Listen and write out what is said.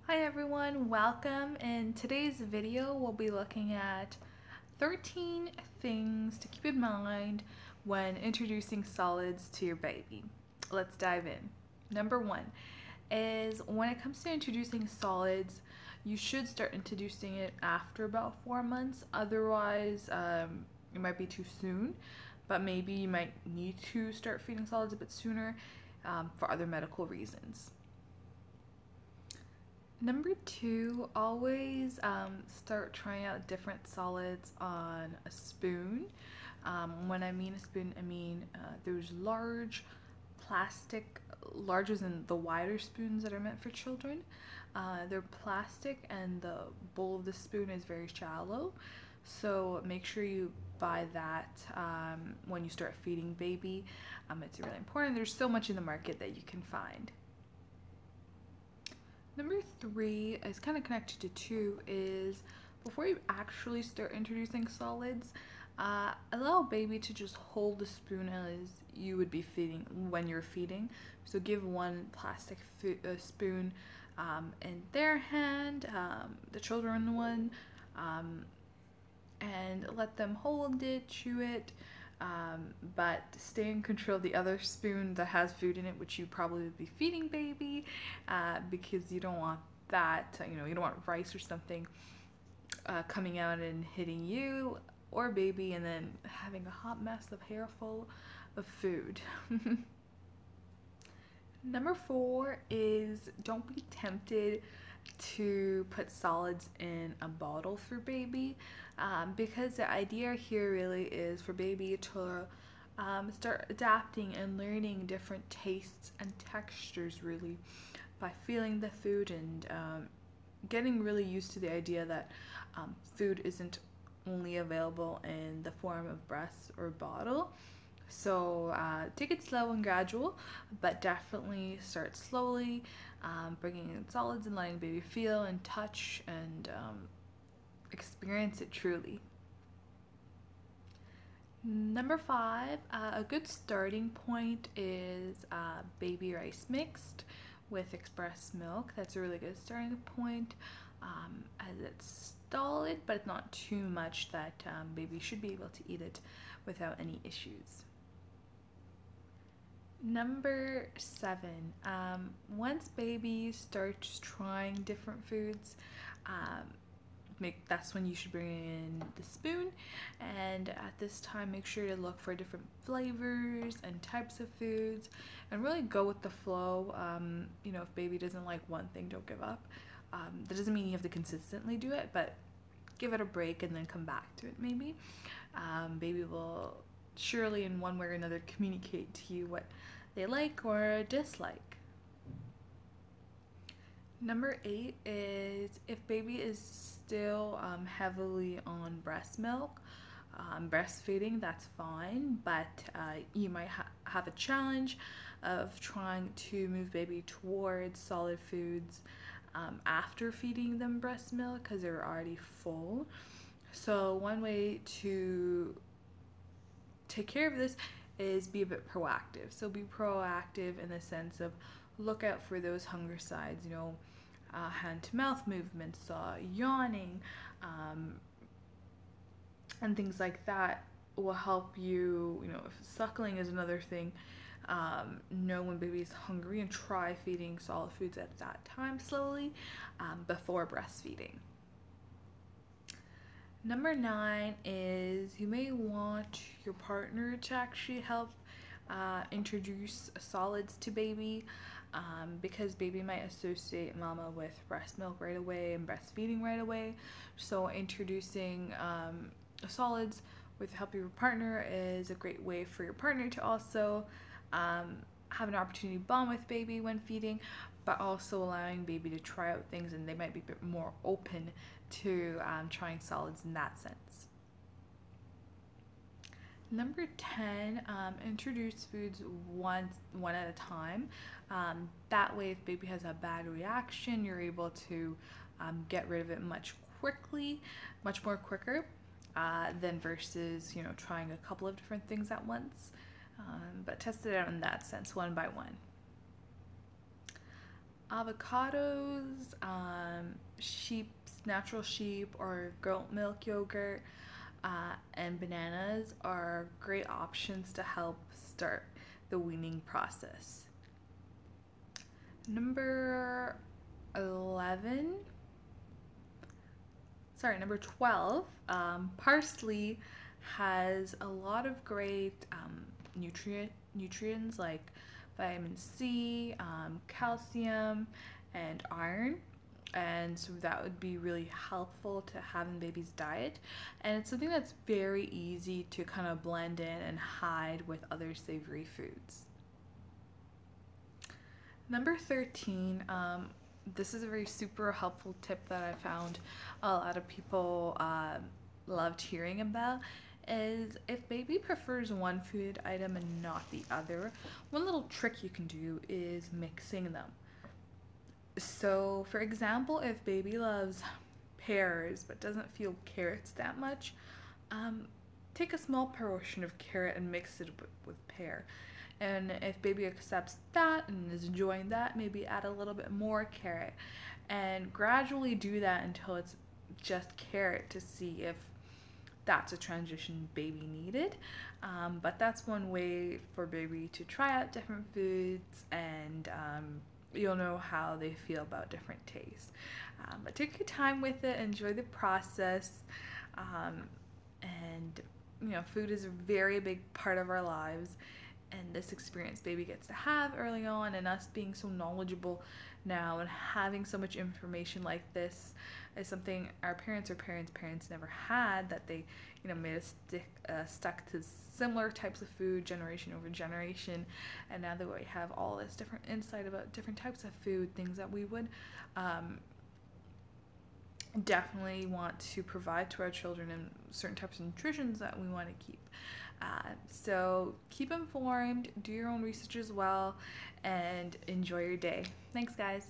Hi everyone, welcome. In today's video, we'll be looking at 13 things to keep in mind when introducing solids to your baby. Let's dive in. Number one is when it comes to introducing solids, you should start introducing it after about 4 months. Otherwise, it might be too soon, but maybe you might need to start feeding solids a bit sooner for other medical reasons. Number two, always start trying out different solids on a spoon. When I mean a spoon, I mean there's large plastic, larger than the wider spoons that are meant for children. They're plastic and the bowl of the spoon is very shallow. So make sure you buy that when you start feeding baby. It's really important. There's so much in the market that you can find. Number three is kind of connected to two is before you actually start introducing solids, allow baby to just hold the spoon as you would be feeding when you're feeding. So give one plastic spoon in their hand, the children one, and let them hold it, chew it, but stay in control of the other spoon that has food in it, which you probably would be feeding baby, because you don't want that, you don't want rice or something coming out and hitting you or baby and then having a hot mess of hair full of food. Number four is don't be tempted to put solids in a bottle for baby, because the idea here really is for baby to start adapting and learning different tastes and textures really by feeling the food and getting really used to the idea that food isn't only available in the form of breast or bottle. So take it slow and gradual, but definitely start slowly, bringing in solids and letting baby feel and touch and experience it truly. Number five, a good starting point is baby rice mixed with express milk. That's a really good starting point, as it's solid, but it's not too much that baby should be able to eat it without any issues. Number seven, once baby starts trying different foods, that's when you should bring in the spoon, and at this time make sure to look for different flavors and types of foods and really go with the flow. If baby doesn't like one thing, don't give up. That doesn't mean you have to consistently do it, but give it a break and then come back to it maybe. Baby will surely in one way or another communicate to you what they like or dislike. Number eight is if baby is still heavily on breast milk, breastfeeding, that's fine, but you might have a challenge of trying to move baby towards solid foods after feeding them breast milk because they're already full. So one way to take care of this is be a bit proactive. So be proactive in the sense of look out for those hunger signs, hand to mouth movements, yawning, and things like that will help you. If suckling is another thing, know when baby is hungry and try feeding solid foods at that time slowly before breastfeeding. Number nine is you may want your partner to actually help introduce solids to baby, because baby might associate mama with breast milk right away and breastfeeding right away. So introducing solids with the help of your partner is a great way for your partner to also have an opportunity to bond with baby when feeding, but also allowing baby to try out things, and they might be a bit more open to trying solids in that sense. Number 10, introduce foods one at a time. That way, if baby has a bad reaction, you're able to get rid of it much more quicker than versus trying a couple of different things at once. But test it out in that sense, one by one. Avocados, natural sheep or goat milk yogurt, and bananas are great options to help start the weaning process. Number 11, number 12, parsley has a lot of great nutrients like vitamin C, calcium, and iron. And so that would be really helpful to have in baby's diet. And it's something that's very easy to kind of blend in and hide with other savory foods. Number 13, this is a very super helpful tip that I found a lot of people loved hearing about, is if baby prefers one food item and not the other, one little trick you can do is mixing them. So for example, if baby loves pears but doesn't feel carrots that much, take a small portion of carrot and mix it with pear. And if baby accepts that and is enjoying that, maybe add a little bit more carrot, and gradually do that until it's just carrot to see if that's a transition baby needed. But that's one way for baby to try out different foods, and you'll know how they feel about different tastes. But take your time with it, enjoy the process, and you know, food is a very big part of our lives, and this experience baby gets to have early on, and us being so knowledgeable now and having so much information like this is something our parents never had, that they, you know, made us stuck to similar types of food generation over generation. And now that we have all this different insight about different types of food, things that we would definitely want to provide to our children, and certain types of nutritions that we want to keep. So keep informed, do your own research as well, and enjoy your day. Thanks, guys.